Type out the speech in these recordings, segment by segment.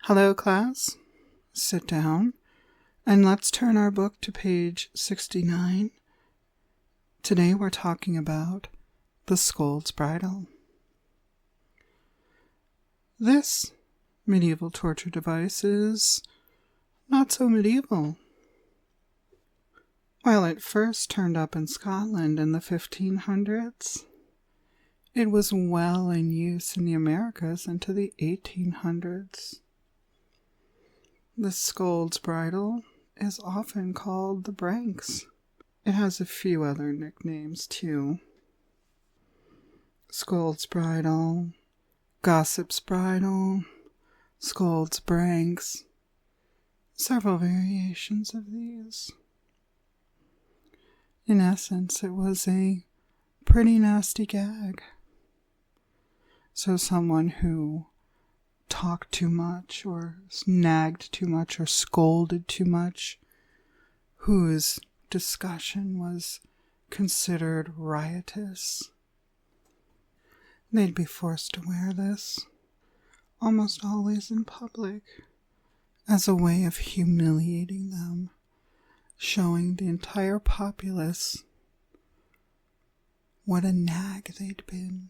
Hello, class. Sit down, and let's turn our book to page 69. Today we're talking about the Scold's Bridle. This medieval torture device is not so medieval. While it first turned up in Scotland in the 1500s, it was well in use in the Americas into the 1800s. The Scold's Bridle is often called the Branks. It has a few other nicknames too. Scold's Bridle, Gossip's Bridle, Scold's Branks, several variations of these. In essence, it was a pretty nasty gag. So someone who talked too much or nagged too much or scolded too much, whose discussion was considered riotous, they'd be forced to wear this, almost always in public, as a way of humiliating them, showing the entire populace what a nag they'd been.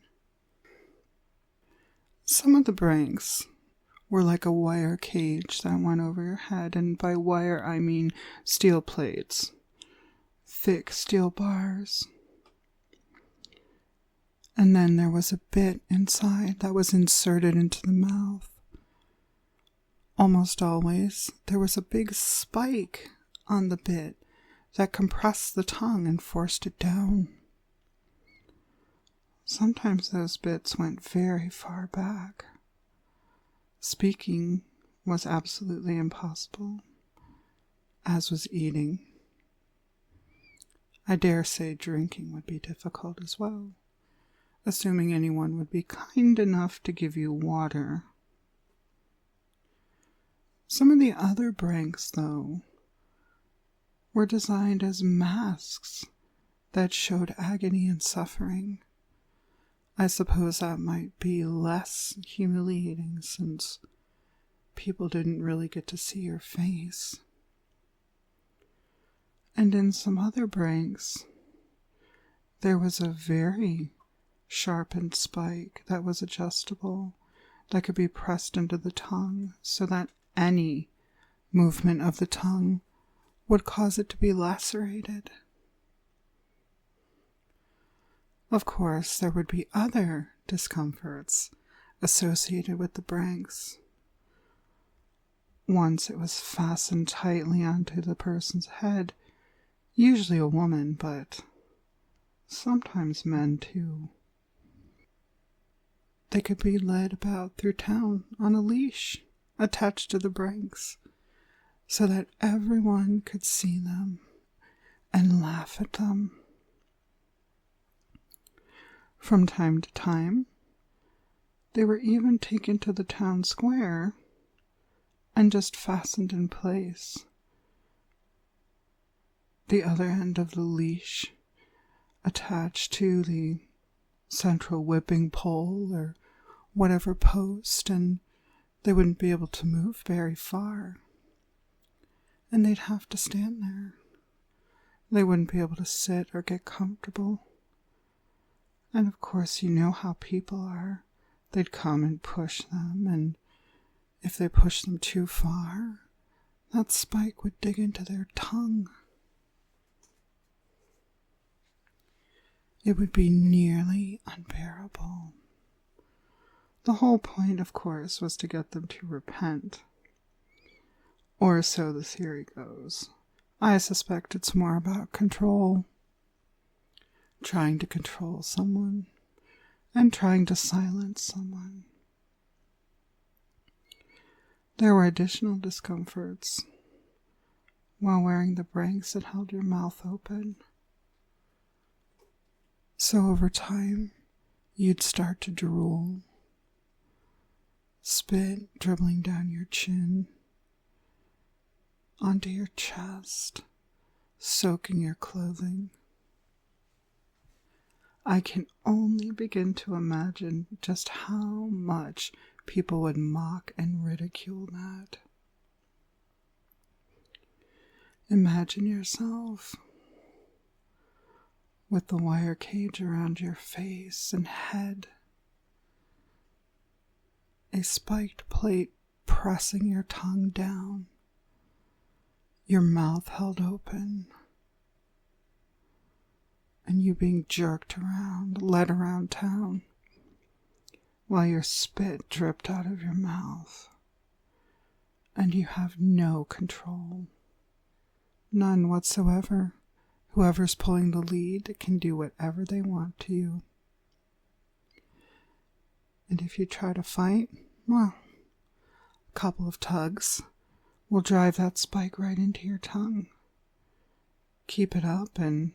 Some of the Branks were like a wire cage that went over your head, and by wire I mean steel plates, thick steel bars. And then there was a bit inside that was inserted into the mouth. Almost always there was a big spike on the bit that compressed the tongue and forced it down. Sometimes those bits went very far back. Speaking was absolutely impossible, as was eating. I dare say drinking would be difficult as well, assuming anyone would be kind enough to give you water. Some of the other Branks, though, were designed as masks that showed agony and suffering. I suppose that might be less humiliating since people didn't really get to see your face. And in some other Branks, there was a very sharpened spike that was adjustable, that could be pressed into the tongue so that any movement of the tongue would cause it to be lacerated. Of course, there would be other discomforts associated with the Branks. Once it was fastened tightly onto the person's head, usually a woman, but sometimes men too. They could be led about through town on a leash attached to the Branks so that everyone could see them and laugh at them. From time to time, they were even taken to the town square and just fastened in place. The other end of the leash attached to the central whipping pole or whatever post, and they wouldn't be able to move very far. And they'd have to stand there. They wouldn't be able to sit or get comfortable. And of course, you know how people are. They'd come and push them, and if they pushed them too far, that spike would dig into their tongue. It would be nearly unbearable. The whole point, of course, was to get them to repent. Or so the theory goes. I suspect it's more about control. Trying to control someone, and trying to silence someone. There were additional discomforts while wearing the Branks that held your mouth open. So over time, you'd start to drool, spit dribbling down your chin, onto your chest, soaking your clothing. I can only begin to imagine just how much people would mock and ridicule that. Imagine yourself with the wire cage around your face and head, a spiked plate pressing your tongue down, your mouth held open, and you being jerked around, led around town, while your spit dripped out of your mouth, and you have no control, none whatsoever. Whoever's pulling the lead can do whatever they want to you. And if you try to fight, well, a couple of tugs will drive that spike right into your tongue. Keep it up and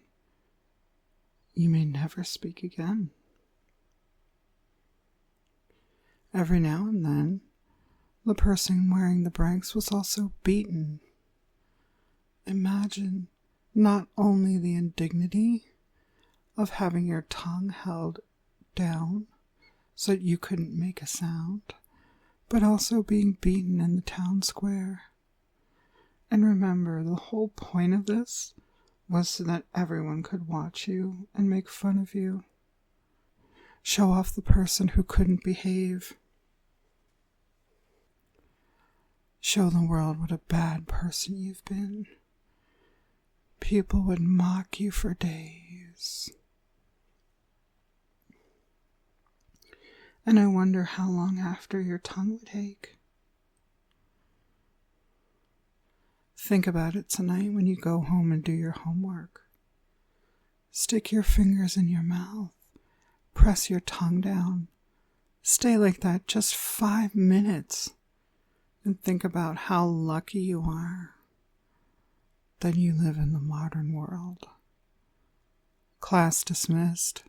you may never speak again. Every now and then, the person wearing the branks was also beaten. Imagine not only the indignity of having your tongue held down so that you couldn't make a sound, but also being beaten in the town square. And remember, the whole point of this was so that everyone could watch you and make fun of you. Show off the person who couldn't behave. Show the world what a bad person you've been. People would mock you for days. And I wonder how long after your tongue would ache. Think about it tonight when you go home and do your homework. Stick your fingers in your mouth. Press your tongue down. Stay like that just 5 minutes. And think about how lucky you are that you live in the modern world. Class dismissed.